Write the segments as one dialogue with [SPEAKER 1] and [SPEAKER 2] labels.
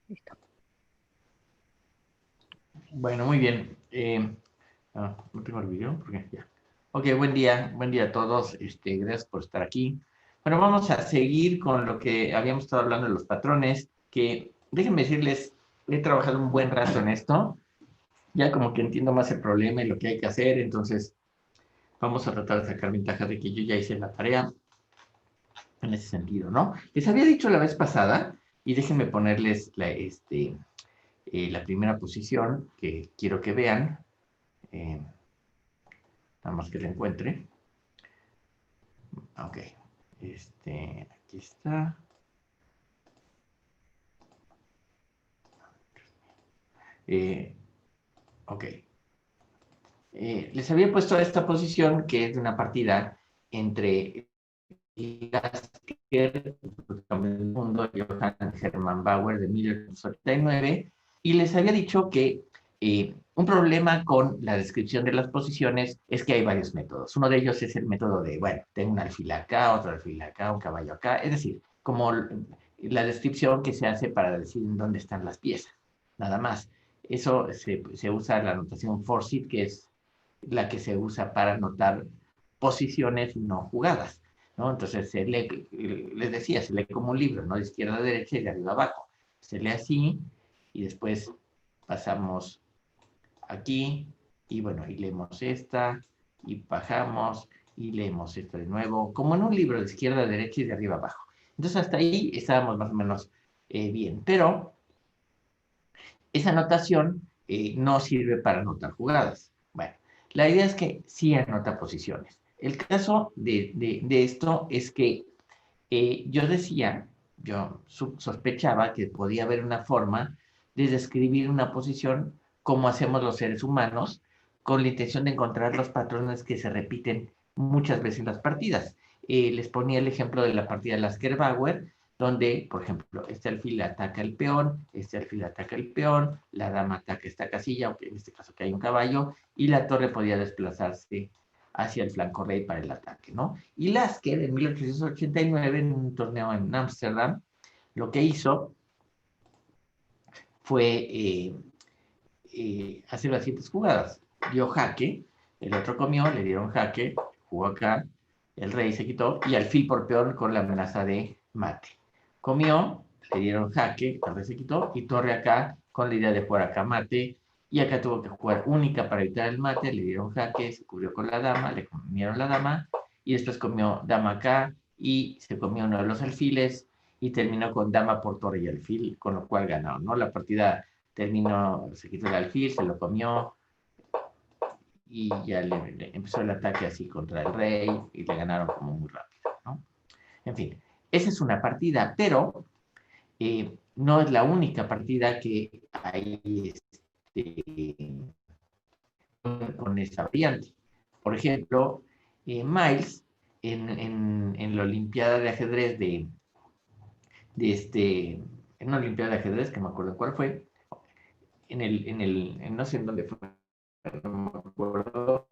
[SPEAKER 1] Listo.
[SPEAKER 2] Bueno, muy bien. No tengo el video porque ya. Ok, buen día a todos. Gracias por estar aquí. Bueno, vamos a seguir con lo que habíamos estado hablando de los patrones, que déjenme decirles, he trabajado un buen rato en esto, ya como que entiendo más el problema y lo que hay que hacer, entonces vamos a tratar de sacar ventaja de que yo ya hice la tarea en ese sentido, ¿no? Les había dicho la vez pasada, y déjenme ponerles la primera posición que quiero que vean. Eh, Nada más que la encuentre. Ok. Aquí está. Eh, ok. Les había puesto esta posición que es de una partida entre Lasker, del mundo, Johann Hermann Bauer de 1889, y les había dicho que un problema con la descripción de las posiciones es que hay varios métodos. Uno de ellos es el método de, bueno, tengo un alfil acá, otro alfil acá, un caballo acá, es decir, como la descripción que se hace para decir dónde están las piezas, nada más. Eso se usa la notación Forsyth, que es la que se usa para anotar posiciones no jugadas, ¿no? Entonces se lee, les decía, se lee como un libro, ¿no? De izquierda a derecha y de arriba a abajo. Se lee así y después pasamos aquí y bueno, y leemos esta y bajamos y leemos esta de nuevo, como en un libro de izquierda a derecha y de arriba a abajo. Entonces hasta ahí estábamos más o menos bien, pero esa anotación no sirve para anotar jugadas. Bueno, la idea es que sí anota posiciones. El caso de esto es que yo decía, yo sospechaba que podía haber una forma de describir una posición como hacemos los seres humanos, con la intención de encontrar los patrones que se repiten muchas veces en las partidas. Les ponía el ejemplo de la partida de Lasker-Bauer, donde, por ejemplo, este alfil ataca el peón, este alfil ataca el peón, la dama ataca esta casilla, aunque en este caso que hay un caballo, y la torre podía desplazarse hacia el flanco rey para el ataque, ¿no? Y Lasker, en 1889, en un torneo en Ámsterdam, lo que hizo fue hacer las siguientes jugadas. Dio jaque, el otro comió, le dieron jaque, jugó acá, el rey se quitó y alfil por peón con la amenaza de mate. Comió, le dieron jaque, el rey se quitó y torre acá con la idea de jugar acá mate. Y acá tuvo que jugar única para evitar el mate, le dieron jaque, se cubrió con la dama, le comieron la dama y después comió dama acá y se comió uno de los alfiles y terminó con dama por torre y alfil, con lo cual ganó, ¿no? La partida terminó, se quitó el alfil, se lo comió y ya empezó el ataque así contra el rey y le ganaron como muy rápido, ¿no? En fin, esa es una partida, pero no es la única partida que hay con esta variante. Por ejemplo, Miles en la Olimpiada de ajedrez en una Olimpiada de ajedrez, que me acuerdo cuál fue, no sé en dónde fue, no me acuerdo,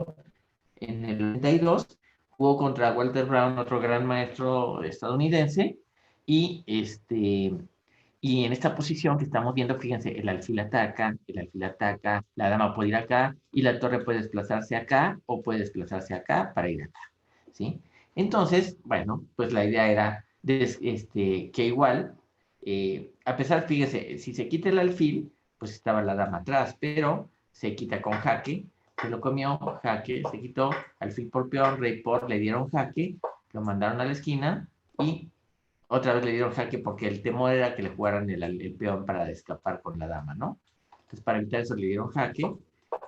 [SPEAKER 2] en el 92 jugó contra Walter Brown, otro gran maestro estadounidense, y y en esta posición que estamos viendo, fíjense, el alfil ataca, la dama puede ir acá y la torre puede desplazarse acá o puede desplazarse acá para ir acá, ¿sí? Entonces, bueno, pues la idea era que igual, a pesar, fíjese, si se quita el alfil, pues estaba la dama atrás, pero se quita con jaque, se lo comió, jaque, se quitó, alfil por peón, rey por, le dieron jaque, lo mandaron a la esquina y otra vez le dieron jaque porque el temor era que le jugaran el peón para escapar con la dama, ¿no? Entonces, para evitar eso, le dieron jaque,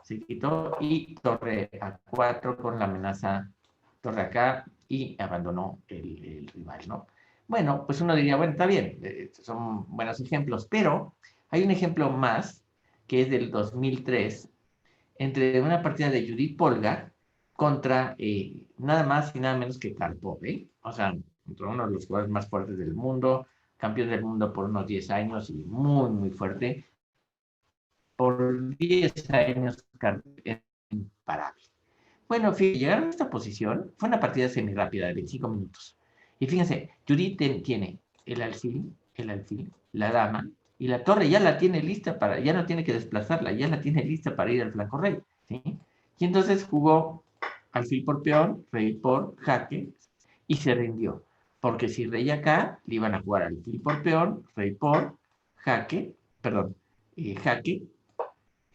[SPEAKER 2] se quitó y torre a 4 con la amenaza torre acá y abandonó el rival, ¿no? Bueno, pues uno diría, bueno, está bien, son buenos ejemplos, pero hay un ejemplo más que es del 2003 entre una partida de Judith Polgar contra nada más y nada menos que Karpov, ¿eh? O sea, contra uno de los jugadores más fuertes del mundo, campeón del mundo por unos 10 años y muy, muy fuerte. Por 10 años es imparable. Bueno, fíjense, llegaron a esta posición, fue una partida semi-rápida de 25 minutos. Y fíjense, Judith tiene el alfil, la dama, y la torre ya la tiene lista para, ya no tiene que desplazarla, ya la tiene lista para ir al flanco rey, ¿sí? Y entonces jugó alfil por peón, rey por jaque, y se rindió. Porque si rey acá, le iban a jugar alfil por peón, rey por jaque, perdón, jaque,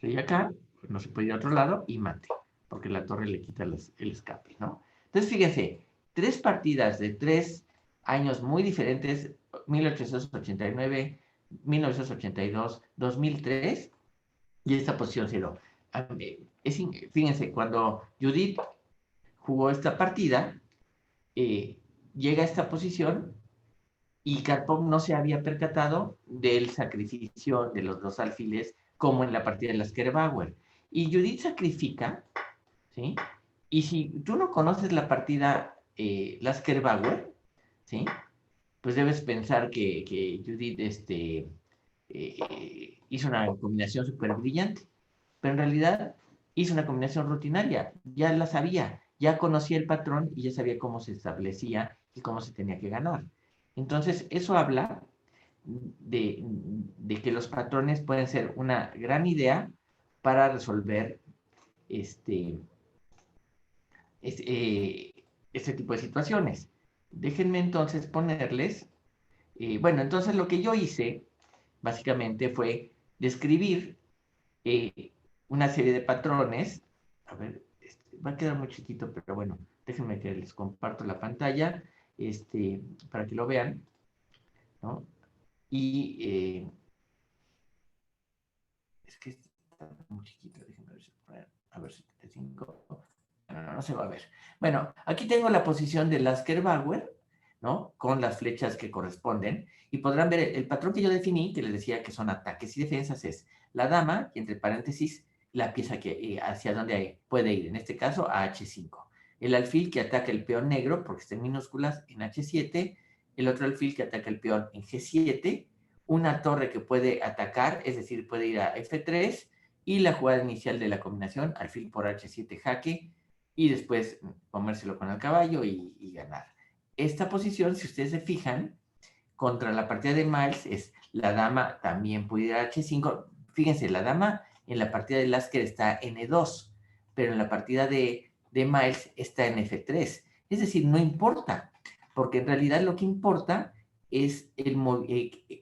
[SPEAKER 2] rey acá, no se puede ir a otro lado, y mate, porque la torre le quita el escape, ¿no? Entonces, fíjense, 3 partidas de 3 años muy diferentes, 1889, 1982, 2003, y esta posición cero. Fíjense, cuando Judith jugó esta partida, eh, llega a esta posición y Karpov no se había percatado del sacrificio de los dos alfiles como en la partida de Lasker-Bauer. Y Judith sacrifica, ¿sí? Y si tú no conoces la partida Lasker-Bauer, ¿sí? Pues debes pensar que Judith hizo una combinación súper brillante, pero en realidad hizo una combinación rutinaria, ya la sabía, ya conocía el patrón y ya sabía cómo se establecía y cómo se tenía que ganar. Entonces, eso habla de que los patrones pueden ser una gran idea para resolver este, este, este tipo de situaciones. Déjenme entonces ponerles, bueno, entonces lo que yo hice básicamente fue describir una serie de patrones. A ver, va a quedar muy chiquito, pero bueno, déjenme que les comparto la pantalla para que lo vean, ¿no? Y es que está muy chiquito, déjenme ver si a ver, 75. No se va a ver. Bueno, aquí tengo la posición de Lasker-Bauer, ¿no? Con las flechas que corresponden. Y podrán ver el patrón que yo definí, que les decía que son ataques y defensas, es la dama, y entre paréntesis, la pieza que hacia donde puede ir, en este caso a H5. El alfil que ataca el peón negro, porque está en minúsculas, en H7. El otro alfil que ataca el peón en G7. Una torre que puede atacar, es decir, puede ir a F3. Y la jugada inicial de la combinación, alfil por H7 jaque, y después comérselo con el caballo y ganar. Esta posición, si ustedes se fijan, contra la partida de Miles es la dama también puede ir a H5. Fíjense, la dama en la partida de Lasker está en E2, pero en la partida de Miles está en F3. Es decir, no importa, porque en realidad lo que importa es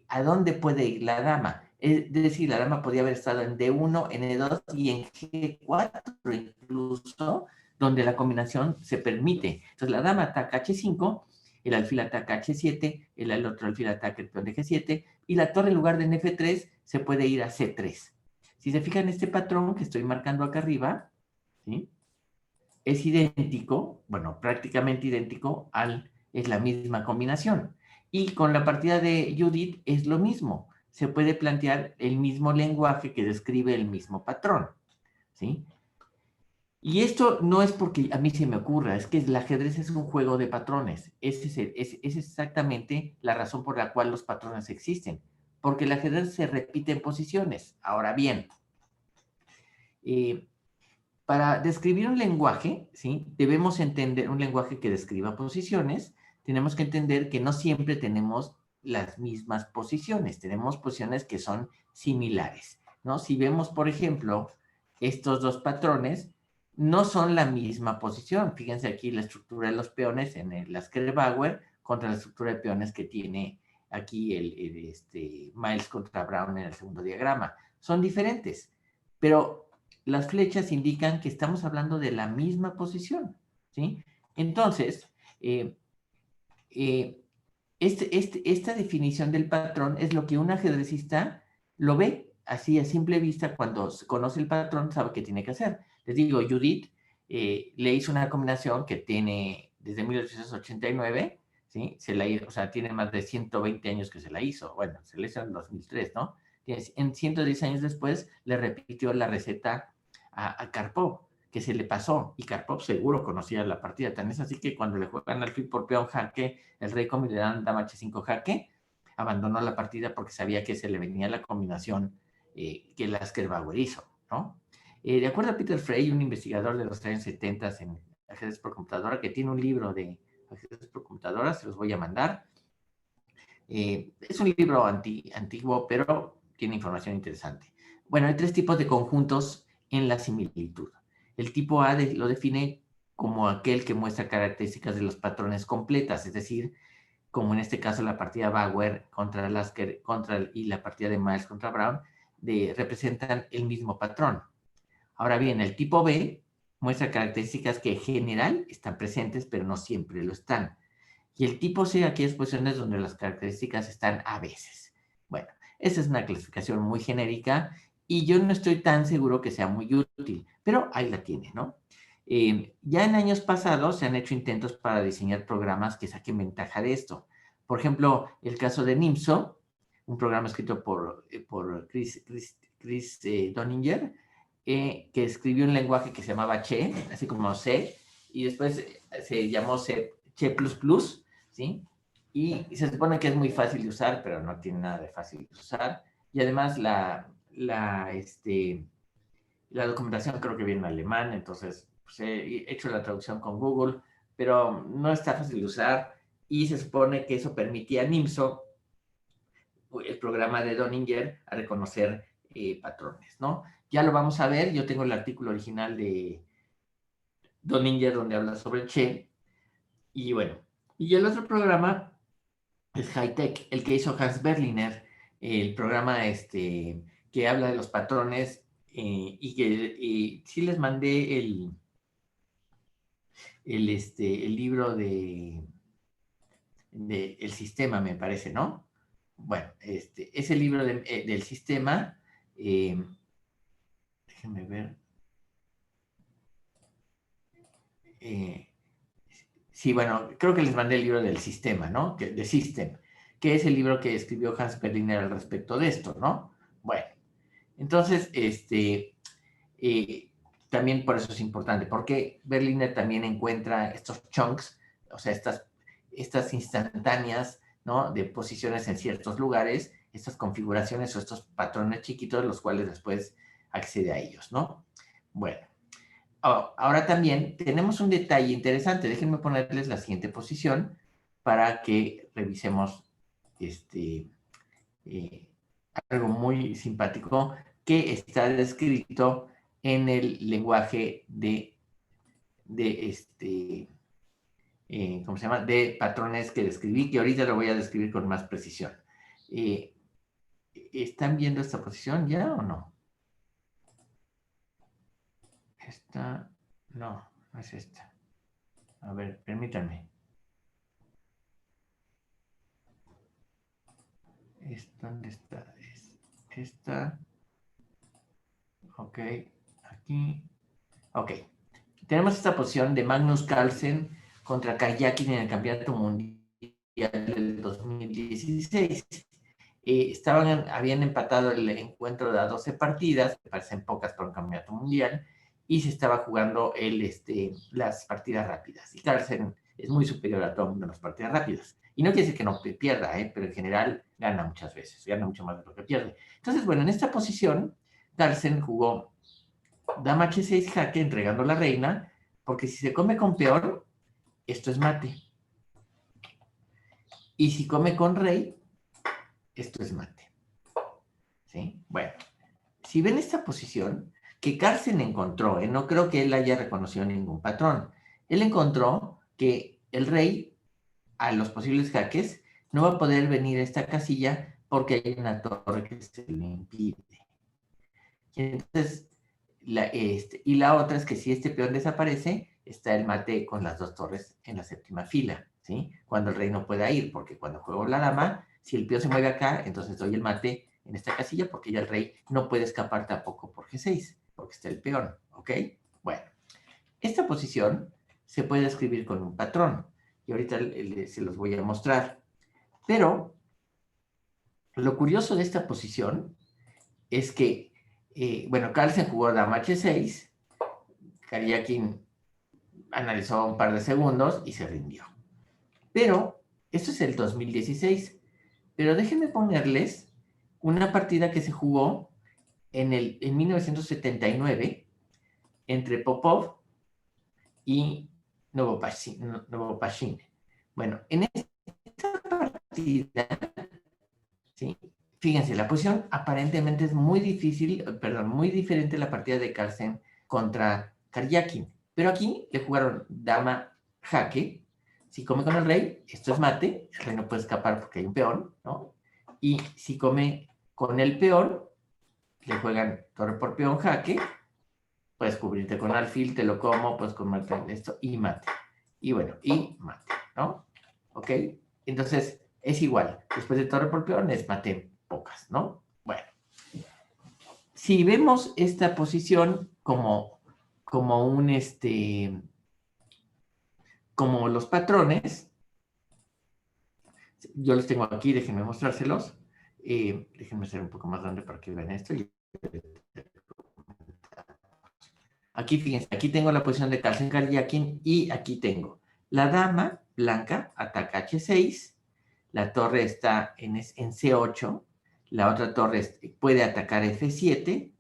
[SPEAKER 2] a dónde puede ir la dama. Es decir, la dama podría haber estado en D1, en E2 y en G4 incluso, donde la combinación se permite. Entonces la dama ataca H5, el alfil ataca H7, el otro alfil ataca el peón de G7, y la torre en lugar de en F3 se puede ir a C3. Si se fijan, este patrón que estoy marcando acá arriba, ¿sí? Es idéntico, bueno, prácticamente idéntico es la misma combinación. Y con la partida de Judith es lo mismo. Se puede plantear el mismo lenguaje que describe el mismo patrón, ¿sí? Y esto no es porque a mí se me ocurra, es que el ajedrez es un juego de patrones. Es exactamente la razón por la cual los patrones existen, porque el ajedrez se repite en posiciones. Ahora bien, para describir un lenguaje, ¿sí? Debemos entender un lenguaje que describa posiciones. Tenemos que entender que no siempre tenemos las mismas posiciones, tenemos posiciones que son similares, ¿no? Si vemos, por ejemplo, estos dos patrones, no son la misma posición. Fíjense aquí la estructura de los peones en el Lasker-Bauer contra la estructura de peones que tiene aquí Miles contra Brown en el segundo diagrama. Son diferentes, pero las flechas indican que estamos hablando de la misma posición, ¿sí? Entonces, eh, eh, esta definición del patrón es lo que un ajedrecista lo ve así a simple vista. Cuando conoce el patrón sabe qué tiene que hacer. Les digo, Judith le hizo una combinación que tiene desde 1889, ¿sí? O sea, tiene más de 120 años que se la hizo. Bueno, se la hizo en 2003, ¿no? En 110 años después le repitió la receta a Karpov, que se le pasó, y Karpov seguro conocía la partida. Tan es así que cuando le juegan alfil por peón jaque, el rey come y le dan dama H5 jaque, abandonó la partida porque sabía que se le venía la combinación que Lasker-Bauer hizo, ¿no? De acuerdo a Peter Frey, un investigador de los años 70 en ajedrez por computadora, que tiene un libro de ajedrez por computadora, se los voy a mandar. Es un libro antiguo, pero tiene información interesante. Bueno, hay 3 tipos de conjuntos en la similitud. El tipo A lo define como aquel que muestra características de los patrones completas, es decir, como en este caso la partida Bauer contra Lasker y la partida de Miles contra Brown, representan el mismo patrón. Ahora bien, el tipo B muestra características que en general están presentes, pero no siempre lo están. Y el tipo C, aquellas posiciones donde las características están a veces. Bueno, esa es una clasificación muy genérica y yo no estoy tan seguro que sea muy útil, pero ahí la tiene, ¿no? Ya en años pasados se han hecho intentos para diseñar programas que saquen ventaja de esto. Por ejemplo, el caso de NIMSO, un programa escrito por Chris Donninger, que escribió un lenguaje que se llamaba Che, así como C, y después se llamó C++, ¿sí? Y se supone que es muy fácil de usar, pero no tiene nada de fácil de usar. Y además la documentación creo que viene en alemán, entonces pues, he hecho la traducción con Google, pero no está fácil de usar y se supone que eso permitía a NIMSO, el programa de Donninger, a reconocer patrones, ¿no? Ya lo vamos a ver, yo tengo el artículo original de Donninger donde habla sobre Che, y bueno, y el otro programa es Hightech, el que hizo Hans Berliner, el programa que habla de los patrones y que sí les mandé el libro de el sistema, me parece, ¿no? Bueno, ese libro del sistema, déjenme ver. Eh, sí, bueno, creo que les mandé el libro del sistema, ¿no? De System, que es el libro que escribió Hans Berliner al respecto de esto, ¿no? Bueno, entonces, también por eso es importante, porque Berliner también encuentra estos chunks, o sea, estas instantáneas, ¿no? De posiciones en ciertos lugares, estas configuraciones o estos patrones chiquitos, los cuales después accede a ellos, ¿no? Bueno, ahora también tenemos un detalle interesante. Déjenme ponerles la siguiente posición para que revisemos eh, algo muy simpático que está descrito en el lenguaje ¿cómo se llama? De patrones que describí, que ahorita lo voy a describir con más precisión. ¿Están viendo esta posición ya o no? Esta, no es esta. A ver, permítanme. ¿Dónde está? Esta. Ok, aquí. Ok. Tenemos esta posición de Magnus Carlsen contra Karjakin en el Campeonato Mundial del 2016. Habían empatado el encuentro de 12 partidas, me parecen pocas para un campeonato mundial, y se estaba jugando las partidas rápidas. Y Carlsen es muy superior a todo el mundo en las partidas rápidas. Y no quiere decir que no pierda, pero en general gana muchas veces, gana mucho más de lo que pierde. Entonces, bueno, en esta posición, Carlsen jugó dama h6 jaque entregando la reina, porque si se come con peón, esto es mate. Y si come con rey, esto es mate. ¿Sí? Bueno, si ven esta posición, que Carlsen encontró, no creo que él haya reconocido ningún patrón. Él encontró que el rey, a los posibles jaques, no va a poder venir a esta casilla porque hay una torre que se le impide. Y entonces, y la otra es que si este peón desaparece, está el mate con las 2 torres en la 7ª fila, ¿sí? Cuando el rey no pueda ir, porque cuando juego la dama, si el peón se mueve acá, entonces doy el mate en esta casilla, porque ya el rey no puede escapar tampoco por G6, porque está el peón, ¿ok? Bueno, esta posición se puede escribir con un patrón, y ahorita se los voy a mostrar. Pero, lo curioso de esta posición es que bueno, Carlsen jugó dama h6, Karjakin analizó un par de segundos y se rindió. Pero, esto es el 2016. Pero déjenme ponerles una partida que se jugó en 1979 entre Popov y Novopashin. Bueno, en esta partida, ¿sí? fíjense, la posición aparentemente es muy difícil, perdón, muy diferente a la partida de Carlsen contra Karjakin. Pero aquí le jugaron dama jaque. Si come con el rey, esto es mate, el rey no puede escapar porque hay un peón, ¿no? Y si come con el peón, le juegan torre por peón jaque, puedes cubrirte con alfil, te lo como, puedes comerte esto y mate. Y bueno, y mate, ¿no? ¿Ok? Entonces, es igual. Después de torre por peón es mate pocas, ¿no? Bueno. Si vemos esta posición como un, como los patrones, yo los tengo aquí, déjenme mostrárselos. Déjenme hacer un poco más grande para que vean esto. Aquí, fíjense, aquí tengo la posición de Carlsen Karjakin y aquí tengo la dama blanca, ataca H6, la torre está en C8, la otra torre puede atacar F7,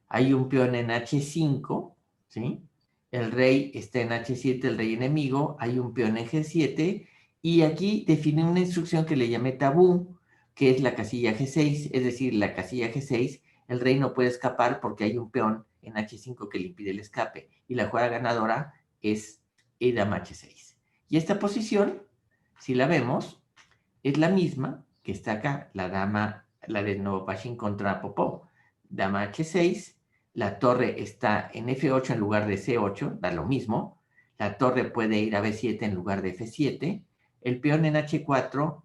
[SPEAKER 2] hay un peón en H5, ¿sí? El rey está en H7, el rey enemigo, hay un peón en G7, y aquí define una instrucción que le llamé tabú, que es la casilla G6, es decir, la casilla G6, el rey no puede escapar porque hay un peón en H5 que le impide el escape, y la jugada ganadora es dama H6. Y esta posición, si la vemos, es la misma que está acá, la dama, la de Novopashin contra Popov. Dama H6, la torre está en F8 en lugar de C8, da lo mismo. La torre puede ir a B7 en lugar de F7. El peón en H4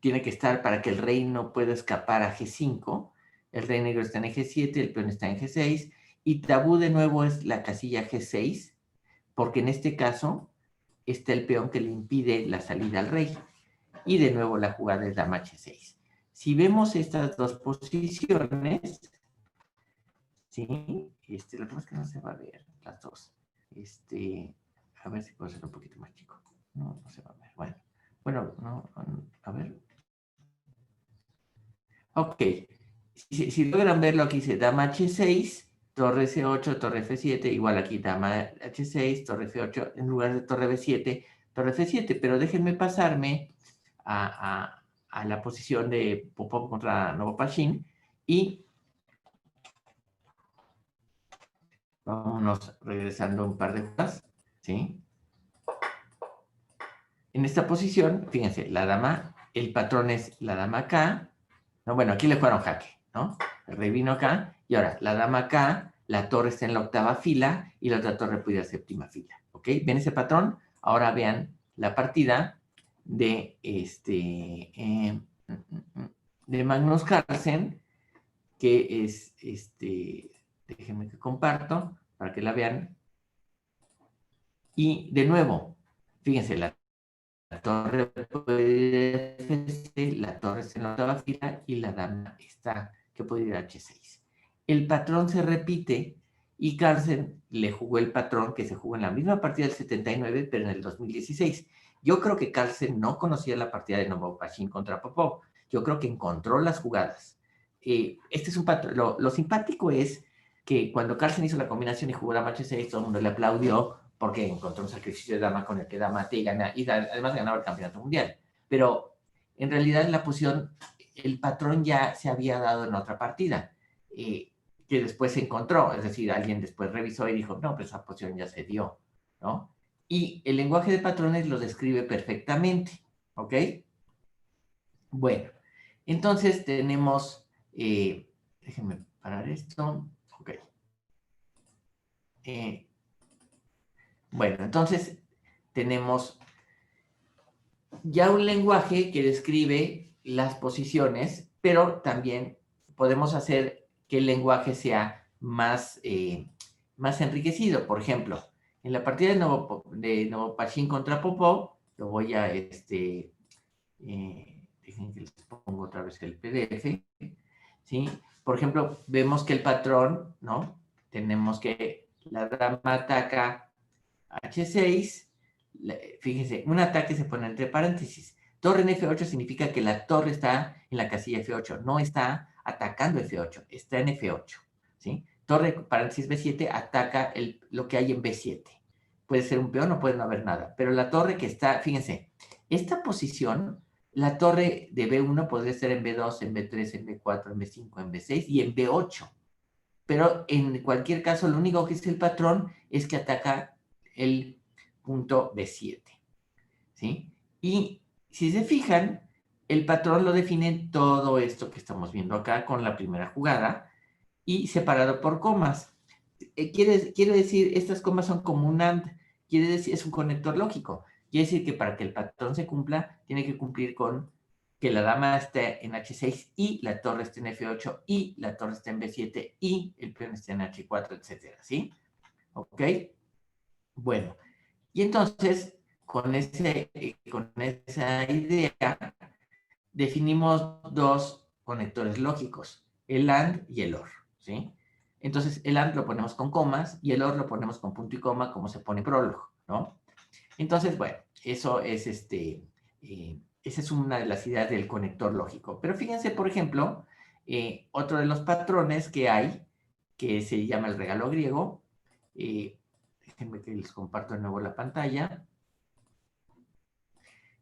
[SPEAKER 2] tiene que estar para que el rey no pueda escapar a G5. El rey negro está en G7, el peón está en G6. Y tabú de nuevo es la casilla G6, porque en este caso está el peón que le impide la salida al rey. Y de nuevo la jugada es dama H6. Si vemos estas dos posiciones, ¿sí? Lo que pasa es que no se va a ver las dos. A ver si puedo hacerlo un poquito más chico. No, no se va a ver. Bueno, no, a ver. Ok. Si logran verlo, aquí dice dama H6, torre C8, torre F7, igual aquí dama H6, torre F8, en lugar de torre B7, torre F7, pero déjenme pasarme a la posición de Popov contra Novopashin y vámonos regresando un par de jugadas, ¿sí? En esta posición, fíjense, la dama, el patrón es la dama acá, no, bueno, aquí le jugaron jaque, ¿no? El rey vino acá, y ahora la dama acá, la torre está en la octava fila, y la otra torre puede ir a séptima fila, ¿ok? ¿Ven ese patrón? Ahora vean la partida de, de Magnus Carlsen, que es, déjenme que comparto, para que la vean, y de nuevo, fíjense, la torre puede ir a F6, la torre está en la octava fila y la dama está que puede ir a H6. El patrón se repite y Carlsen le jugó el patrón que se jugó en la misma partida del 79, pero en el 2016. Yo creo que Carlsen no conocía la partida de Novopashin contra Popov. Yo creo que encontró las jugadas. Este es un patrón. Lo simpático es que cuando Carlsen hizo la combinación y jugó la H6, todo el mundo le aplaudió porque encontró un sacrificio de dama con el que da mate y gana, y además ganaba el campeonato mundial. Pero en realidad en la posición, el patrón ya se había dado en otra partida, que después se encontró, es decir, alguien después revisó y dijo, no, pues esa posición ya se dio, ¿no? Y el lenguaje de patrones lo describe perfectamente, ¿ok? Bueno, entonces tenemos, déjenme parar esto, ok. Bueno, entonces tenemos ya un lenguaje que describe las posiciones, pero también podemos hacer que el lenguaje sea más, más enriquecido. Por ejemplo, en la partida de Novopashin contra Popov, lo voy a, dejen que les pongo otra vez el PDF, ¿sí? Por ejemplo, vemos que el patrón, ¿no? Tenemos que la dama ataca H6, fíjense, un ataque se pone entre paréntesis. Torre en F8 significa que la torre está en la casilla F8, no está atacando F8, está en F8, ¿sí? Torre, paréntesis B7, ataca lo que hay en B7. Puede ser un peón o puede no haber nada, pero la torre que está, fíjense, esta posición la torre de B1 podría estar en B2, en B3, en B4, en B5, en B6 y en B8. Pero en cualquier caso, lo único que es el patrón es que ataca el punto B7, ¿sí? Y si se fijan, el patrón lo define todo esto que estamos viendo acá con la primera jugada y separado por comas. Quiere decir, estas comas son como un AND, quiere decir, es un conector lógico. Quiere decir que para que el patrón se cumpla, tiene que cumplir con que la dama esté en H6 y la torre esté en F8 y la torre esté en B7 y el peón esté en H4, etcétera, ¿sí? ¿Ok? Bueno, y entonces, con esa idea, definimos dos conectores lógicos, el AND y el OR, ¿sí? Entonces, el AND lo ponemos con comas y el OR lo ponemos con punto y coma, como se pone en prólogo, ¿no? Entonces, bueno, eso es esa es una de las ideas del conector lógico. Pero fíjense, por ejemplo, otro de los patrones que hay, que se llama el regalo griego. Déjenme que les comparto de nuevo la pantalla.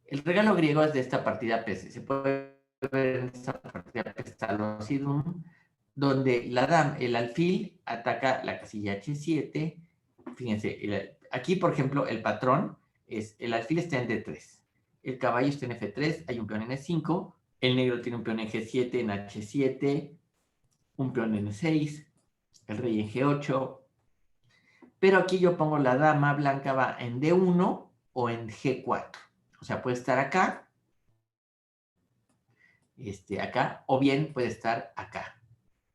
[SPEAKER 2] El regalo griego es de esta partida PC. Se puede ver en esta partida Pestalozidum, donde el alfil ataca la casilla H7. Fíjense, aquí, por ejemplo, el patrón es, el alfil está en D3, el caballo está en F3, hay un peón en E5, el negro tiene un peón en G7, en H7, un peón en E6, el rey en G8, pero aquí yo pongo la dama blanca va en D1 o en G4, o sea, puede estar acá, acá, o bien puede estar acá,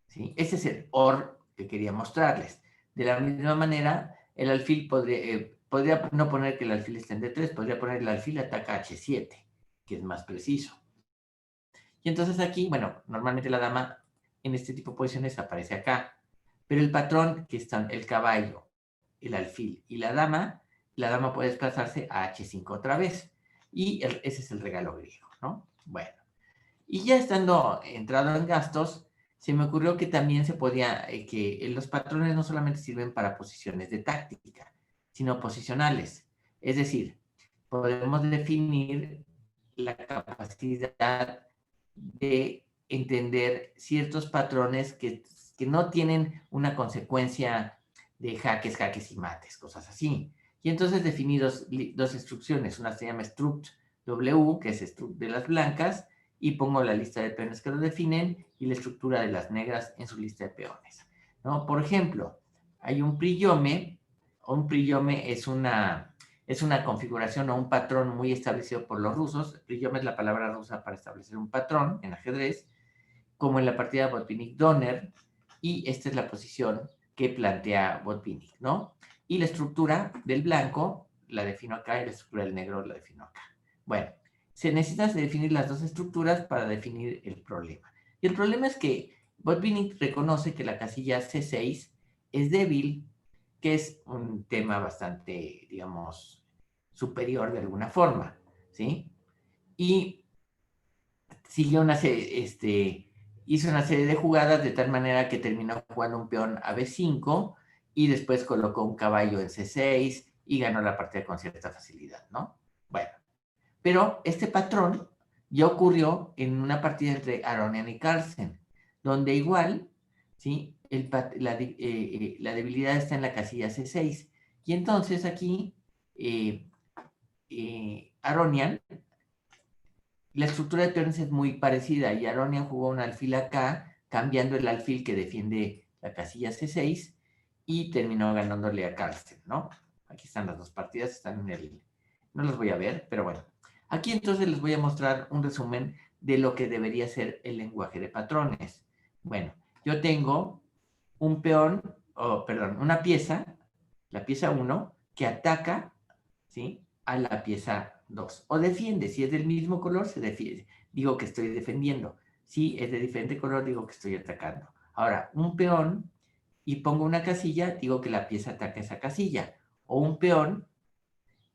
[SPEAKER 2] ¿sí? Ese es el OR que quería mostrarles. De la misma manera, el alfil podría no poner que el alfil esté en D3, podría poner el alfil ataca H7, que es más preciso. Y entonces aquí, bueno, normalmente la dama en este tipo de posiciones aparece acá, pero el patrón que están el caballo, el alfil y la dama puede desplazarse a H5 otra vez. Y ese es el regalo griego, ¿no? Bueno, y ya estando entrado en gastos, se me ocurrió que también se podía, que los patrones no solamente sirven para posiciones de táctica, sino posicionales. Es decir, podemos definir la capacidad de entender ciertos patrones que no tienen una consecuencia de jaques y mates, cosas así. Y entonces definí dos instrucciones. Una se llama struct W, que es struct de las blancas, y pongo la lista de peones que lo definen y la estructura de las negras en su lista de peones, ¿no? Por ejemplo, hay un priyome es una configuración o un patrón muy establecido por los rusos. Priyome es la palabra rusa para establecer un patrón en ajedrez, como en la partida Botvinnik-Donner, y esta es la posición que plantea Botvinnik, ¿no? Y la estructura del blanco la defino acá y la estructura del negro la defino acá. Bueno, se necesita definir las dos estructuras para definir el problema. Y el problema es que Botvinnik reconoce que la casilla C6 es débil, que es un tema bastante, digamos, superior de alguna forma, ¿sí? Y siguió hizo una serie de jugadas de tal manera que terminó jugando un peón a B5 y después colocó un caballo en C6 y ganó la partida con cierta facilidad, ¿no? Bueno, pero este patrón ya ocurrió en una partida entre Aronian y Carlsen, donde igual, ¿sí? La debilidad está en la casilla C6. Y entonces aquí, Aronian, la estructura de peones es muy parecida y Aronian jugó un alfil acá, cambiando el alfil que defiende la casilla C6 y terminó ganándole a Carlsen, ¿no? Aquí están las dos partidas, están en el... No las voy a ver, pero bueno. Aquí entonces les voy a mostrar un resumen de lo que debería ser el lenguaje de patrones. Bueno, yo tengo un peón, una pieza, la pieza 1, que ataca, ¿sí?, a la pieza 2. O defiende, si es del mismo color, se defiende. Digo que estoy defendiendo. Si es de diferente color, digo que estoy atacando. Ahora, un peón y pongo una casilla, digo que la pieza ataca esa casilla. O un peón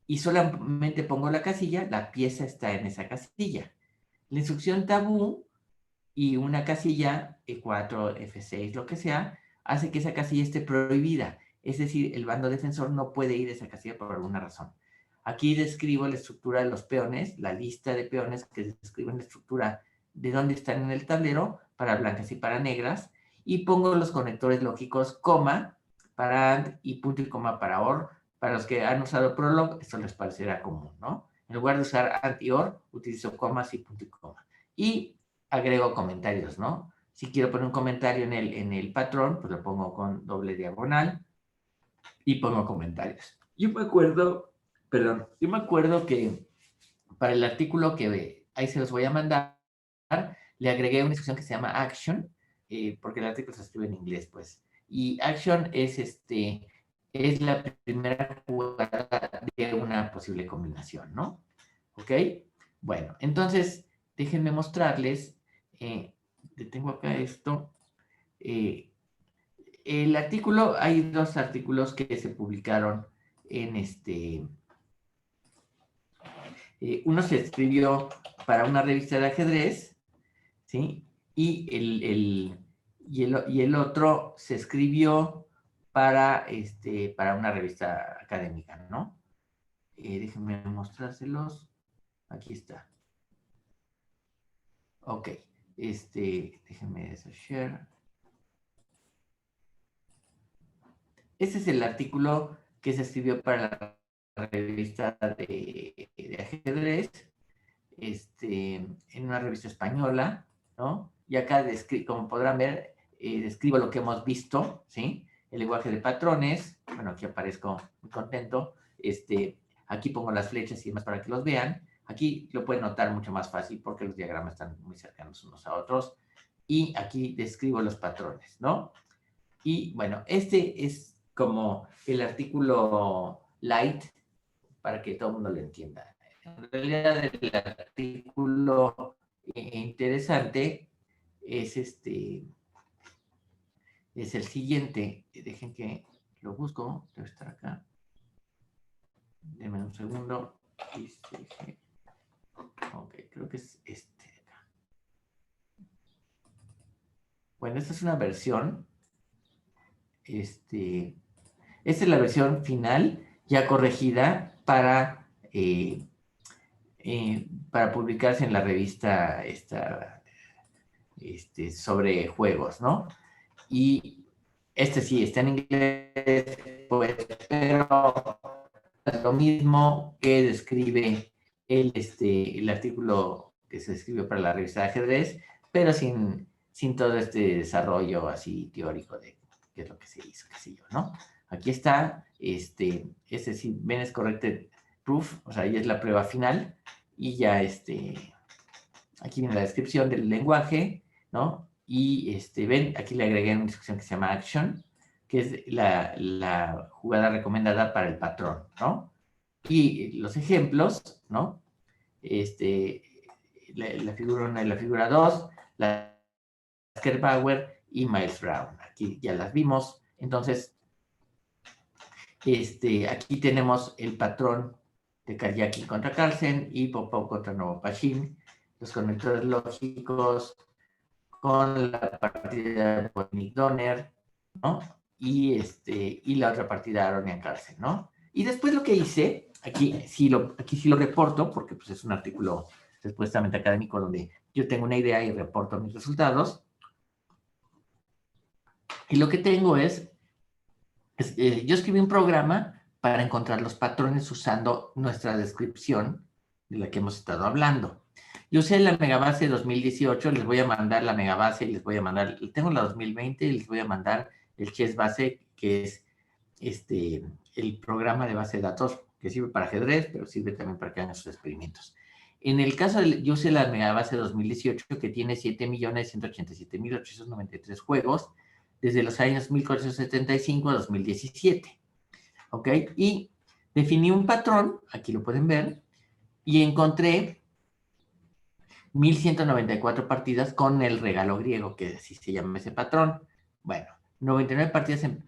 [SPEAKER 2] y solamente pongo la casilla, la pieza está en esa casilla. La instrucción tabú y una casilla, E4, F6, lo que sea, hace que esa casilla esté prohibida. Es decir, el bando defensor no puede ir a esa casilla por alguna razón. Aquí describo la estructura de los peones, la lista de peones que describen la estructura de dónde están en el tablero para blancas y para negras, y pongo los conectores lógicos coma para AND y punto y coma para OR. Para los que han usado Prolog, esto les parecerá común, ¿no? En lugar de usar AND y OR, utilizo comas y punto y coma. Y agrego comentarios, ¿no? Si quiero poner un comentario en el patrón, pues lo pongo con doble diagonal y pongo comentarios. Yo me acuerdo que para el artículo que ahí se los voy a mandar, le agregué una instrucción que se llama action, porque el artículo se escribe en inglés, pues. Y action es la primera jugada de una posible combinación, ¿no? ¿Ok? Bueno, entonces, déjenme mostrarles, detengo acá esto. El artículo, hay dos artículos que se publicaron en uno se escribió para una revista de ajedrez, ¿sí? Y el otro se escribió para una revista académica, ¿no? Déjenme mostrárselos. Aquí está. Ok. Déjenme hacer share. Este es el artículo que se escribió para la revista de ajedrez, en una revista española, ¿no? Y acá, como podrán ver, describo lo que hemos visto, ¿sí? El lenguaje de patrones, bueno, aquí aparezco muy contento, aquí pongo las flechas y demás para que los vean. Aquí lo pueden notar mucho más fácil porque los diagramas están muy cercanos unos a otros. Y aquí describo los patrones, ¿no? Y bueno, este es como el artículo light para que todo el mundo lo entienda. En realidad, el artículo interesante es es el siguiente. Dejen que lo busco, debe estar acá. Denme un segundo. Ok, creo que es este de acá. Bueno, esta es una versión. Esta es la versión final, ya corregida para publicarse en la revista sobre juegos, ¿no? Y sí está en inglés, pues, pero es lo mismo que describe el artículo que se escribió para la revista de ajedrez, pero sin todo este desarrollo así teórico de qué es lo que se hizo, qué sé yo, ¿no? Aquí está, sí, ven es corrected proof, o sea, ahí es la prueba final, y ya aquí viene la descripción del lenguaje, ¿no? Y ven, aquí le agregué una instrucción que se llama action, que es la jugada recomendada para el patrón, ¿no? Y los ejemplos, ¿no? La figura 1 y la figura 2, la Bauer y Miles Brown. Aquí ya las vimos. Entonces, aquí tenemos el patrón de Karyaki contra Carlsen y Popov contra Novopashin, los conectores lógicos con la partida de Nick Donner, ¿no? Y la otra partida de Aronian Carlsen, ¿no? Y después lo que hice, aquí sí lo reporto, porque pues, es un artículo supuestamente académico donde yo tengo una idea y reporto mis resultados. Y lo que tengo yo escribí un programa para encontrar los patrones usando nuestra descripción de la que hemos estado hablando. Yo usé la megabase 2018, les voy a mandar la megabase y les voy a mandar, tengo la 2020 y les voy a mandar el chessbase, que es el programa de base de datos que sirve para ajedrez, pero sirve también para que hagan sus experimentos. En el caso yo usé la megabase 2018, que tiene 7.187.893 juegos, desde los años 1475 a 2017. ¿Ok? Y definí un patrón, aquí lo pueden ver, y encontré 1.194 partidas con el regalo griego, que así se llama ese patrón. Bueno, 99 partidas se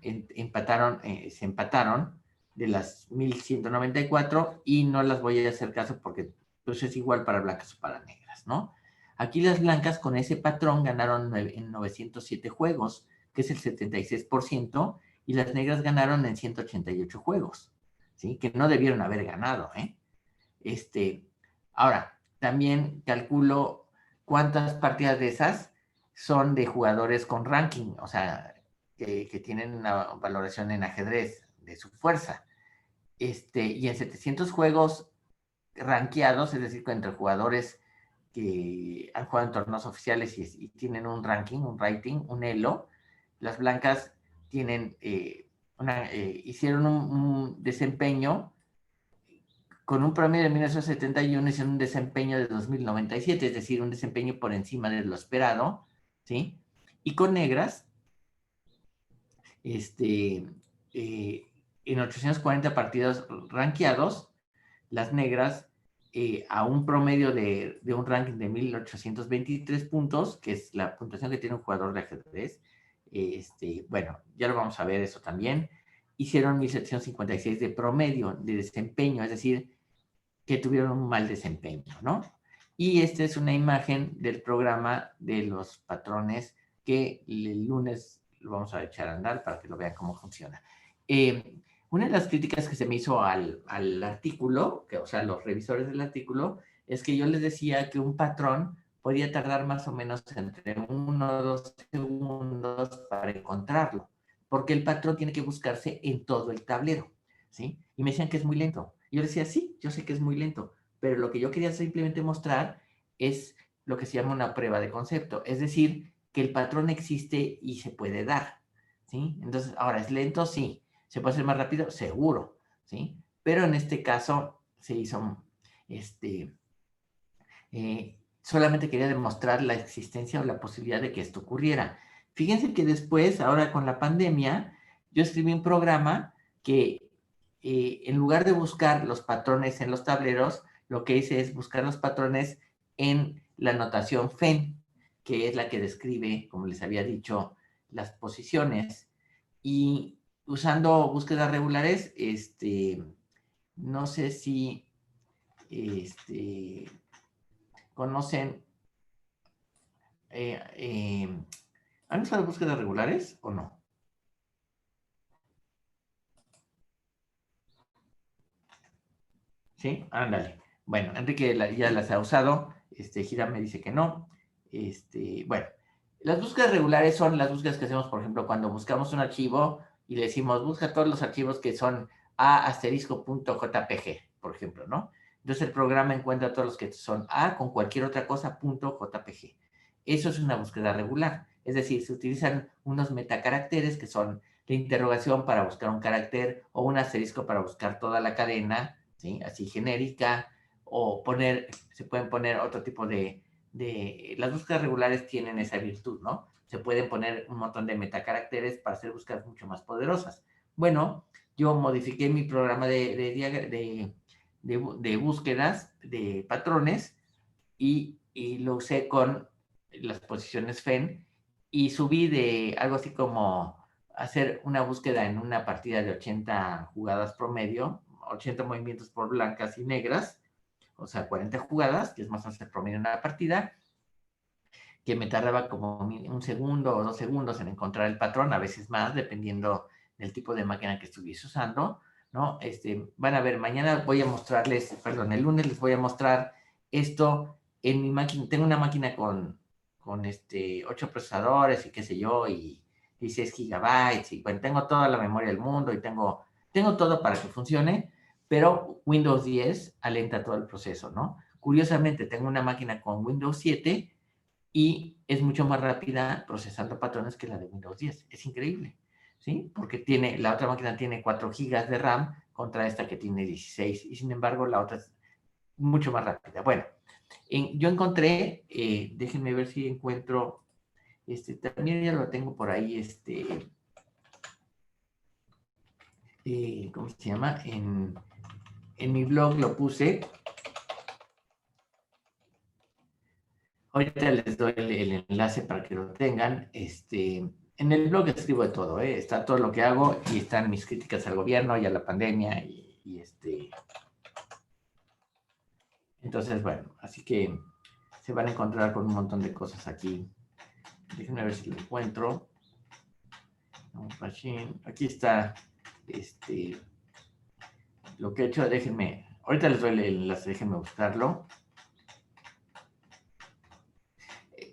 [SPEAKER 2] empataron de las 1.194 y no las voy a hacer caso porque pues, es igual para blancas o para negras, ¿no? Aquí las blancas con ese patrón ganaron en 907 juegos, que es el 76%, y las negras ganaron en 188 juegos, ¿sí? Que no debieron haber ganado, ¿eh? Ahora, también calculo cuántas partidas de esas son de jugadores con ranking, o sea, que tienen una valoración en ajedrez de su fuerza. Y en 700 juegos rankeados, es decir, entre jugadores que han jugado en torneos oficiales y tienen un ranking, un rating, un elo, las blancas tienen hicieron un desempeño con un promedio de 1971 y un desempeño de 2097, es decir, un desempeño por encima de lo esperado, ¿sí? Y con negras, en 840 partidos rankeados, las negras a un promedio de un ranking de 1823 puntos, que es la puntuación que tiene un jugador de ajedrez. Bueno, ya lo vamos a ver eso también. Hicieron 1756 de promedio de desempeño, es decir, que tuvieron un mal desempeño, ¿no? Y esta es una imagen del programa de los patrones que el lunes lo vamos a echar a andar para que lo vean cómo funciona. Una de las críticas que se me hizo al artículo, o sea, los revisores del artículo, es que yo les decía que un patrón podía tardar más o menos entre 1 o 2 segundos para encontrarlo, porque el patrón tiene que buscarse en todo el tablero, ¿sí? Y me decían que es muy lento. Y yo decía, sí, yo sé que es muy lento, pero lo que yo quería simplemente mostrar es lo que se llama una prueba de concepto, es decir, que el patrón existe y se puede dar, ¿sí? Entonces, ahora, ¿es lento? Sí. ¿Se puede hacer más rápido? Seguro, ¿sí? Pero en este caso se hizo, solamente quería demostrar la existencia o la posibilidad de que esto ocurriera. Fíjense que después, ahora con la pandemia, yo escribí un programa que en lugar de buscar los patrones en los tableros, lo que hice es buscar los patrones en la notación FEN, que es la que describe, como les había dicho, las posiciones. Y usando búsquedas regulares, no sé si conocen, ¿han usado búsquedas regulares o no? ¿Sí? Ándale. Bueno, Enrique ya las ha usado, Gira me dice que no. Bueno, las búsquedas regulares son las búsquedas que hacemos, por ejemplo, cuando buscamos un archivo y le decimos, busca todos los archivos que son a*.jpg, por ejemplo, ¿no? Entonces el programa encuentra todos los que son a con cualquier otra cosa .jpg. Eso es una búsqueda regular. Es decir, se utilizan unos metacaracteres que son la interrogación para buscar un carácter o un asterisco para buscar toda la cadena, ¿sí? Así genérica, o se pueden poner otro tipo las búsquedas regulares tienen esa virtud, ¿no? Se pueden poner un montón de metacaracteres para hacer búsquedas mucho más poderosas. Bueno, yo modifiqué mi programa de búsquedas, de patrones, y lo usé con las posiciones FEN y subí de algo así como hacer una búsqueda en una partida de 80 jugadas promedio, 80 movimientos por blancas y negras, o sea, 40 jugadas, que es más o menos el promedio en una partida, que me tardaba como 1 segundo o 2 segundos en encontrar el patrón, a veces más, dependiendo del tipo de máquina que estuviese usando, ¿no? Van a ver, mañana voy a mostrarles, perdón, el lunes les voy a mostrar esto en mi máquina. Tengo una máquina con 8 procesadores y qué sé yo, y 6 gigabytes, y bueno, tengo toda la memoria del mundo y tengo todo para que funcione, pero Windows 10 alenta todo el proceso, ¿no? Curiosamente, tengo una máquina con Windows 7 y es mucho más rápida procesando patrones que la de Windows 10. Es increíble, ¿sí? Porque la otra máquina tiene 4 gigas de RAM contra esta que tiene 16, y sin embargo la otra es mucho más rápida. Bueno, yo encontré, déjenme ver si encuentro, también ya lo tengo por ahí, ¿cómo se llama? En mi blog lo puse. Ahorita les doy el enlace para que lo tengan. En el blog escribo de todo, ¿eh? Está todo lo que hago y están mis críticas al gobierno y a la pandemia entonces, bueno, así que se van a encontrar con un montón de cosas aquí. Déjenme ver si lo encuentro. Aquí está, lo que he hecho, déjenme, ahorita les doy el enlace, déjenme buscarlo.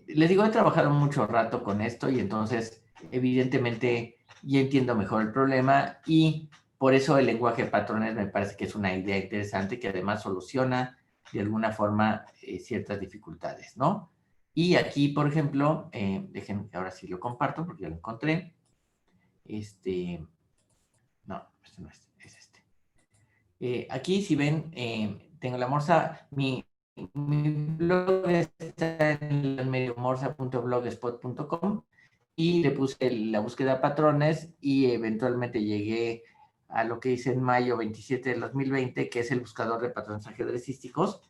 [SPEAKER 2] Les digo, he trabajado mucho rato con esto y entonces, evidentemente, ya entiendo mejor el problema y por eso el lenguaje de patrones me parece que es una idea interesante que además soluciona de alguna forma ciertas dificultades, ¿no? Y aquí, por ejemplo, déjenme, ahora sí lo comparto porque ya lo encontré. No, este no es este. Aquí, si ven, tengo la morsa, mi blog está en mediomorsa.blogspot.com y le puse la búsqueda de patrones y eventualmente llegué a lo que hice en mayo 27 del 2020, que es el buscador de patrones ajedrecísticos,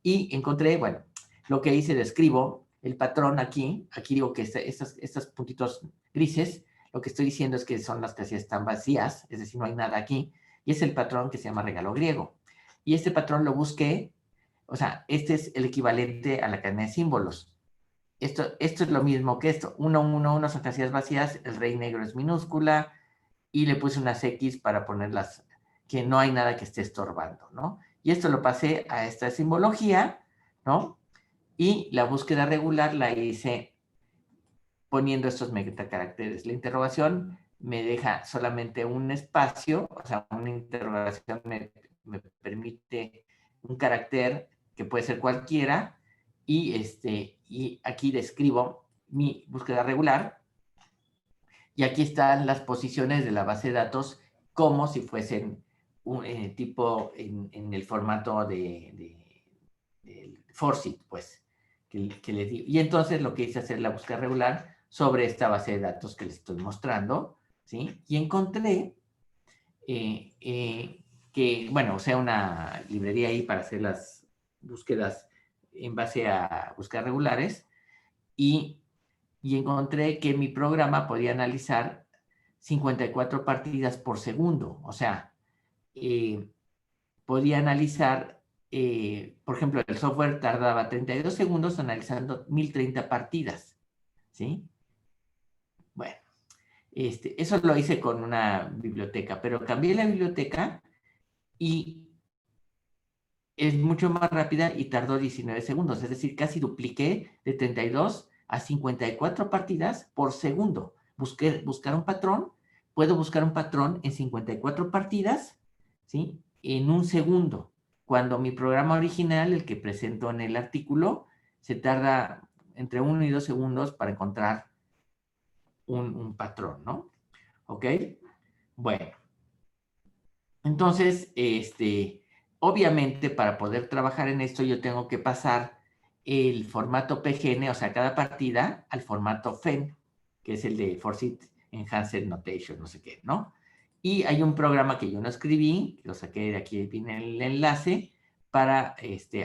[SPEAKER 2] y encontré, bueno, lo que hice, describo el patrón aquí digo que estos puntitos grises, lo que estoy diciendo es que son las casillas están vacías, es decir, no hay nada aquí, y es el patrón que se llama regalo griego. Y este patrón lo busqué, o sea, este es el equivalente a la cadena de símbolos. Esto es lo mismo que esto. 1, 1, 1 son casillas vacías, el rey negro es minúscula, y le puse unas X para ponerlas, que no hay nada que esté estorbando, ¿no? Y esto lo pasé a esta simbología, ¿no? Y la búsqueda regular la hice poniendo estos metacaracteres. La interrogación me deja solamente un espacio, o sea, una interrogación me permite un carácter que puede ser cualquiera, y aquí describo mi búsqueda regular, y aquí están las posiciones de la base de datos como si fuesen un tipo en el formato de Forsyth, pues, que les digo. Y entonces lo que hice es hacer la búsqueda regular sobre esta base de datos que les estoy mostrando, ¿sí? Y encontré que, bueno, o sea, una librería ahí para hacer las búsquedas en base a búsquedas regulares, y encontré que mi programa podía analizar 54 partidas por segundo. O sea, podía analizar, por ejemplo, el software tardaba 32 segundos analizando 1030 partidas, ¿sí? Bueno, eso lo hice con una biblioteca, pero cambié la biblioteca y es mucho más rápida y tardó 19 segundos, es decir, casi dupliqué de 32 a 54 partidas por segundo. Buscar un patrón, puedo buscar un patrón en 54 partidas, ¿sí? En un segundo, cuando mi programa original, el que presento en el artículo, se tarda entre 1 y 2 segundos para encontrar un patrón, ¿no? ¿Ok? Bueno, entonces, obviamente para poder trabajar en esto yo tengo que pasar el formato PGN, o sea, cada partida, al formato FEN, que es el de Forsyth Enhanced Notation, no sé qué, ¿no? Y hay un programa que yo no escribí, lo saqué de aquí, viene el enlace, para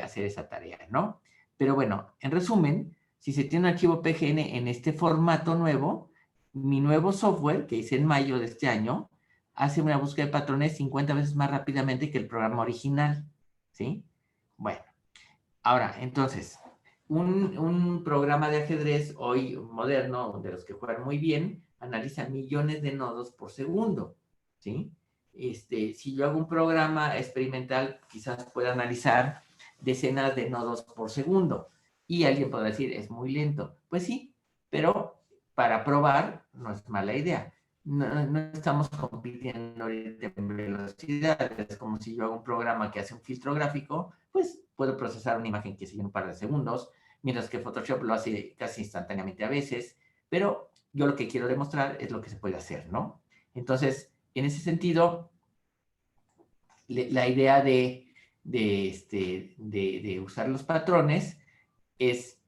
[SPEAKER 2] hacer esa tarea, ¿no? Pero bueno, en resumen, si se tiene un archivo PGN en este formato nuevo, mi nuevo software, que hice en mayo de este año, hace una búsqueda de patrones 50 veces más rápidamente que el programa original, ¿sí? Bueno, ahora, entonces, un programa de ajedrez hoy moderno, de los que juegan muy bien, analiza millones de nodos por segundo, ¿sí? Si yo hago un programa experimental, quizás pueda analizar decenas de nodos por segundo. Y alguien podrá decir, es muy lento. Pues sí, pero para probar no es mala idea. No estamos compitiendo en velocidad. Es como si yo hago un programa que hace un filtro gráfico, pues puedo procesar una imagen que sigue en un par de segundos, mientras que Photoshop lo hace casi instantáneamente a veces, pero yo lo que quiero demostrar es lo que se puede hacer, ¿no? Entonces, en ese sentido, la idea de usar los patrones es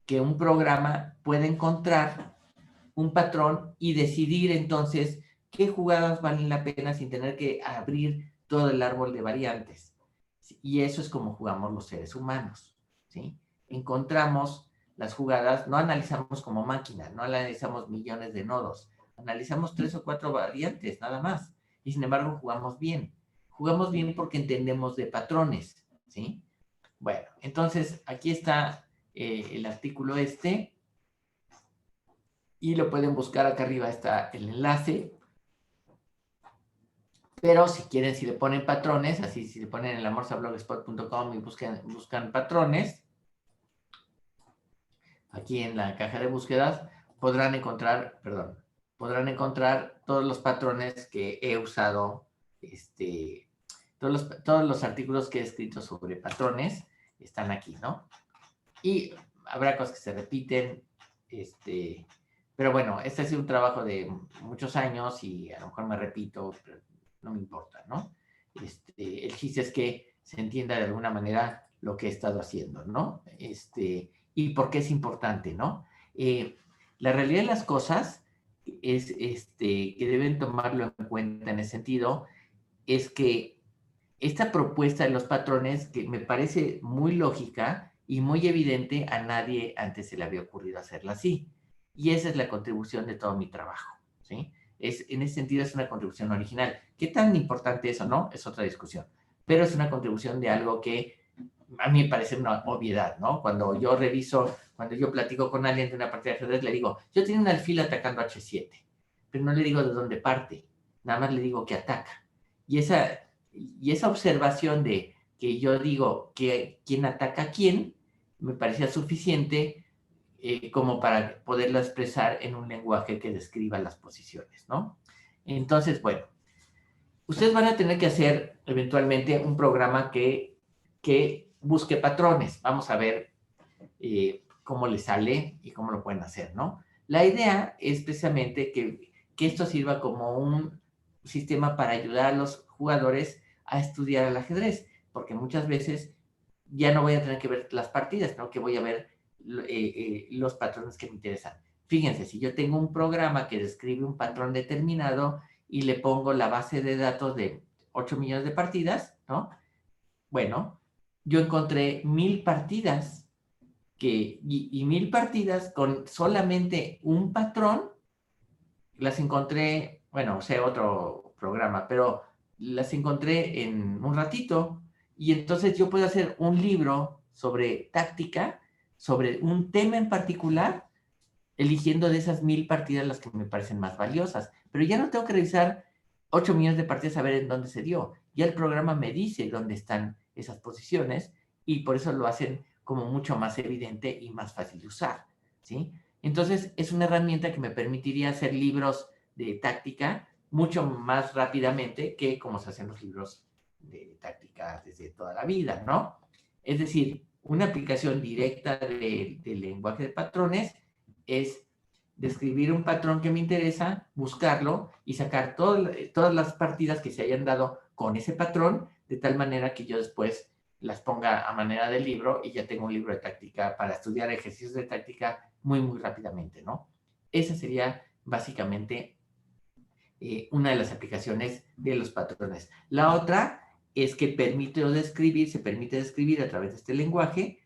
[SPEAKER 2] que un programa puede encontrar un patrón y decidir entonces qué jugadas valen la pena sin tener que abrir todo el árbol de variantes. Y eso es como jugamos los seres humanos, ¿sí? Encontramos las jugadas, no analizamos como máquina, no analizamos millones de nodos, analizamos 3 o 4 variantes, nada más. Y sin embargo jugamos bien. Jugamos bien porque entendemos de patrones, ¿sí? Bueno, entonces aquí está el artículo y lo pueden buscar acá arriba, está el enlace. Pero si quieren, si le ponen patrones, así si le ponen en elmorzablogspot.com y buscan patrones, aquí en la caja de búsquedas podrán encontrar todos los patrones que he usado, todos los artículos que he escrito sobre patrones están aquí, ¿no? Y habrá cosas que se repiten, pero bueno, este ha sido un trabajo de muchos años y a lo mejor me repito, pero no me importa, ¿no? El chiste es que se entienda de alguna manera lo que he estado haciendo, ¿no? Y por qué es importante, ¿no? La realidad de las cosas es que deben tomarlo en cuenta en ese sentido, es que esta propuesta de los patrones, que me parece muy lógica y muy evidente, a nadie antes se le había ocurrido hacerla así. Y esa es la contribución de todo mi trabajo, ¿sí? En ese sentido es una contribución original. ¿Qué tan importante es o no? Es otra discusión. Pero es una contribución de algo que a mí me parece una obviedad, ¿no? Cuando yo platico con alguien de una partida de ajedrez, le digo, yo tengo un alfil atacando H7, pero no le digo de dónde parte, nada más le digo que ataca. Y esa observación de que yo digo que quién ataca a quién, me parecía suficiente como para poderlo expresar en un lenguaje que describa las posiciones, ¿no? Entonces, bueno, ustedes van a tener que hacer eventualmente un programa que busque patrones. Vamos a ver cómo les sale y cómo lo pueden hacer, ¿no? La idea es precisamente que esto sirva como un sistema para ayudar a los jugadores a estudiar el ajedrez, porque muchas veces ya no voy a tener que ver las partidas, ¿no? Que voy a ver los patrones que me interesan. Fíjense, si yo tengo un programa que describe un patrón determinado y le pongo la base de datos de 8 millones de partidas, ¿no? Bueno, yo encontré 1000 partidas y 1000 partidas con solamente un patrón, las encontré, bueno, o sea, otro programa, pero las encontré en un ratito. Y entonces yo puedo hacer un libro sobre táctica, sobre un tema en particular, eligiendo de esas 1000 partidas las que me parecen más valiosas. Pero ya no tengo que revisar 8 millones de partidas a ver en dónde se dio. Ya el programa me dice dónde están esas posiciones y por eso lo hacen como mucho más evidente y más fácil de usar, ¿sí? Entonces, es una herramienta que me permitiría hacer libros de táctica mucho más rápidamente que como se hacen los libros de táctica desde toda la vida, ¿no? Es decir, una aplicación directa del lenguaje de patrones es describir un patrón que me interesa, buscarlo y sacar todas las partidas que se hayan dado con ese patrón, de tal manera que yo después las ponga a manera de libro y ya tengo un libro de táctica para estudiar ejercicios de táctica muy, muy rápidamente, ¿no? Esa sería básicamente una de las aplicaciones de los patrones. La otra es que se permite describir a través de este lenguaje,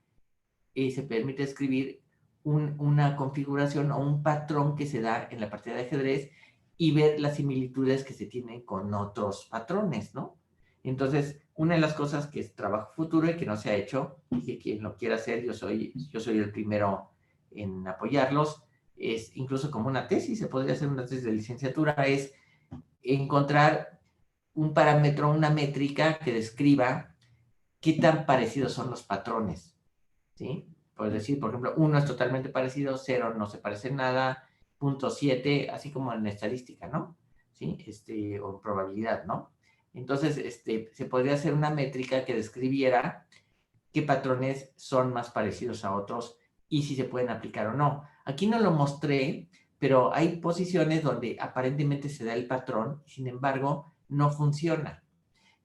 [SPEAKER 2] se permite escribir una configuración o un patrón que se da en la partida de ajedrez y ver las similitudes que se tienen con otros patrones, ¿no? Entonces, una de las cosas que es trabajo futuro y que no se ha hecho, y que quien lo quiera hacer, yo soy el primero en apoyarlos, es incluso como una tesis, se podría hacer una tesis de licenciatura, es encontrar un parámetro, una métrica que describa qué tan parecidos son los patrones, ¿sí? Puedes decir, por ejemplo, 1 es totalmente parecido, 0 no se parece en nada, 0.7, así como en estadística, ¿no? ¿Sí? O en probabilidad, ¿no? Entonces, se podría hacer una métrica que describiera qué patrones son más parecidos a otros y si se pueden aplicar o no. Aquí no lo mostré, pero hay posiciones donde aparentemente se da el patrón, sin embargo, no funciona.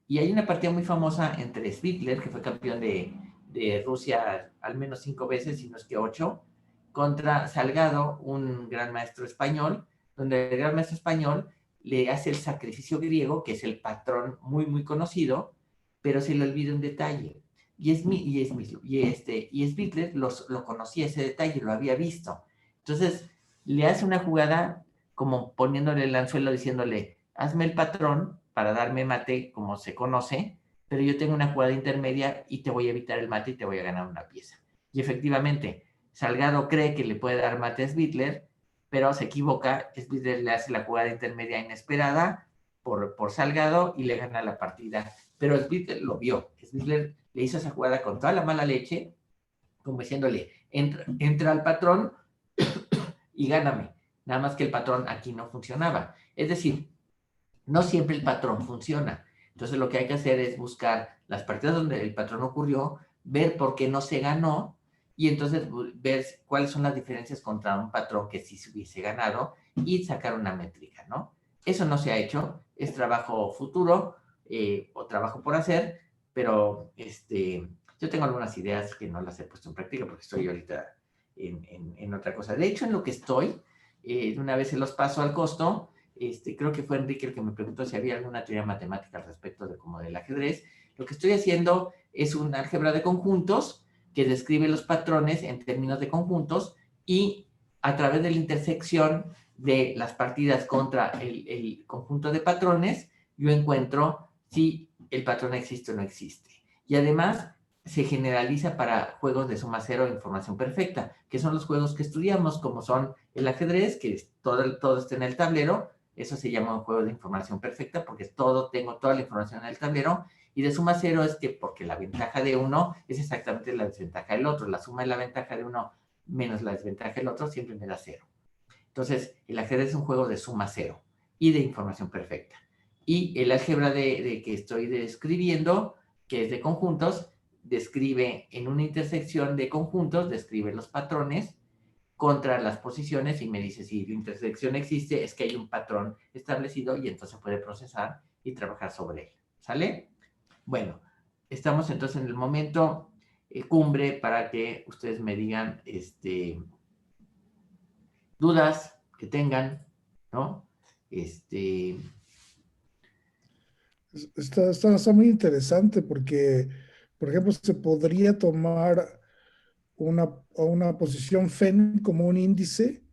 [SPEAKER 2] Y hay una partida muy famosa entre Svitler, que fue campeón de Rusia al menos 5 veces, si no es que 8, contra Salgado, un gran maestro español, donde el gran maestro español le hace el sacrificio griego, que es el patrón muy, muy conocido, pero se le olvida un detalle. Y Svitler lo conocía ese detalle, lo había visto. Entonces, le hace una jugada como poniéndole el anzuelo, diciéndole, hazme el patrón para darme mate como se conoce, pero yo tengo una jugada intermedia y te voy a evitar el mate y te voy a ganar una pieza. Y efectivamente, Salgado cree que le puede dar mate a Svitler, pero se equivoca, Svitler le hace la jugada intermedia inesperada por Salgado y le gana la partida. Pero Svidler lo vio. Svidler le hizo esa jugada con toda la mala leche, como diciéndole, entra al patrón y gáname. Nada más que el patrón aquí no funcionaba. Es decir, no siempre el patrón funciona. Entonces lo que hay que hacer es buscar las partidas donde el patrón ocurrió, ver por qué no se ganó y entonces ver cuáles son las diferencias contra un patrón que sí se hubiese ganado y sacar una métrica, ¿no? Eso no se ha hecho, es trabajo futuro o trabajo por hacer, pero yo tengo algunas ideas que no las he puesto en práctica porque estoy ahorita en otra cosa. De hecho, en lo que estoy, una vez se los paso al costo. Creo que fue Enrique el que me preguntó si había alguna teoría matemática al respecto de como del ajedrez. Lo que estoy haciendo es un álgebra de conjuntos que describe los patrones en términos de conjuntos y a través de la intersección de las partidas contra el conjunto de patrones, yo encuentro si el patrón existe o no existe. Y además se generaliza para juegos de suma cero e información perfecta, que son los juegos que estudiamos, como son el ajedrez, que todo está en el tablero. Eso se llama un juego de información perfecta porque tengo toda la información en el tablero. Y de suma cero es que porque la ventaja de uno es exactamente la desventaja del otro. La suma de la ventaja de uno menos la desventaja del otro siempre me da cero. Entonces, el ajedrez es un juego de suma cero y de información perfecta. Y el álgebra de que estoy describiendo, que es de conjuntos, describe en una intersección de conjuntos, describe los patrones contra las posiciones y me dice si la intersección existe, es que hay un patrón establecido y entonces puede procesar y trabajar sobre él. ¿Sale? Bueno, estamos entonces en el momento cumbre para que ustedes me digan dudas que tengan, ¿no?
[SPEAKER 1] Está muy interesante porque, por ejemplo, se podría tomar una posición FEN como un índice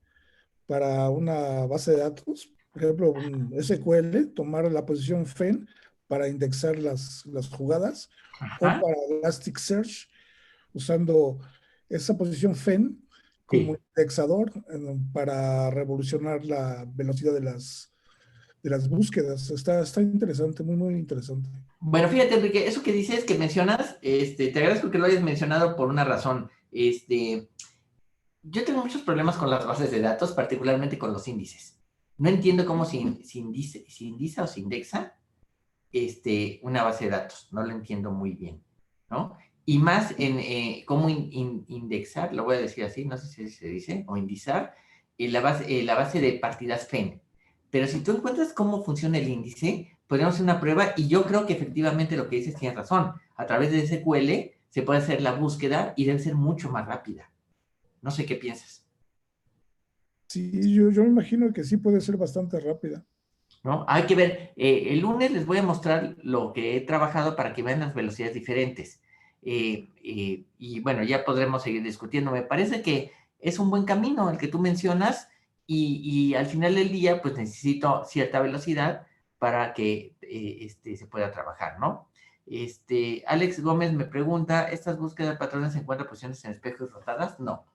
[SPEAKER 1] para una base de datos. Por ejemplo, un SQL, tomar la posición FEN para indexar las jugadas, o
[SPEAKER 2] Ajá.
[SPEAKER 1] para Elasticsearch, usando esa posición FEN como
[SPEAKER 2] Sí.
[SPEAKER 1] indexador para revolucionar la velocidad de las búsquedas. Está interesante, muy, muy interesante.
[SPEAKER 2] Bueno, fíjate, Enrique, eso que dices, que mencionas, te agradezco que lo hayas mencionado por una razón. Yo tengo muchos problemas con las bases de datos, particularmente con los índices. No entiendo cómo se indiza o se indexa una base de datos. No lo entiendo muy bien, ¿no? Y más en cómo indexar, lo voy a decir así, no sé si se dice, o indizar, la base de partidas FEN. Pero si tú encuentras cómo funciona el índice, podríamos hacer una prueba y yo creo que efectivamente lo que dices tiene razón. A través de SQL se puede hacer la búsqueda y debe ser mucho más rápida. No sé qué piensas,
[SPEAKER 1] Sí, yo me imagino que sí puede ser bastante rápida.
[SPEAKER 2] ¿no? Hay que ver, el lunes les voy a mostrar lo que he trabajado para que vean las velocidades diferentes. Y bueno, ya podremos seguir discutiendo. Me parece que es un buen camino el que tú mencionas y al final del día, pues necesito cierta velocidad para que se pueda trabajar, ¿no? Alex Gómez me pregunta, ¿estas búsquedas de patrones se encuentran posiciones en espejos rotadas? No,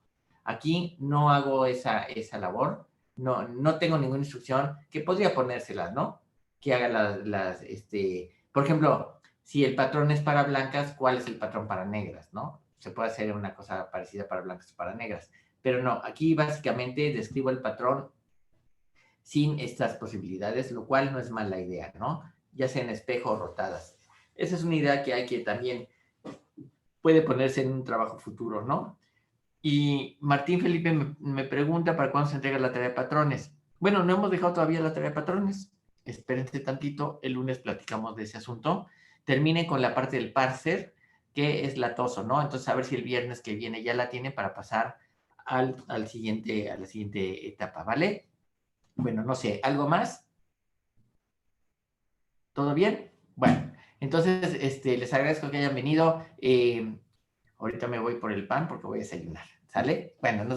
[SPEAKER 2] aquí no hago esa labor. No tengo ninguna instrucción que podría ponérselas, ¿no? Que haga por ejemplo, si el patrón es para blancas, ¿cuál es el patrón para negras, no? Se puede hacer una cosa parecida para blancas o para negras. Pero no, aquí básicamente describo el patrón sin estas posibilidades, lo cual no es mala idea, ¿no? Ya sea en espejo o rotadas. Esa es una idea que hay que también puede ponerse en un trabajo futuro, ¿no? Y Martín Felipe me pregunta para cuándo se entrega la tarea de patrones. Bueno, no hemos dejado todavía la tarea de patrones. Espérense tantito, el lunes platicamos de ese asunto. Termine con la parte del parser, que es latoso, ¿no? Entonces, a ver si el viernes que viene ya la tiene para pasar a la siguiente etapa, ¿vale? Bueno, no sé, ¿algo más? ¿Todo bien? Bueno, entonces, les agradezco que hayan venido. Ahorita me voy por el pan porque voy a desayunar, ¿sale? Bueno, nos vemos.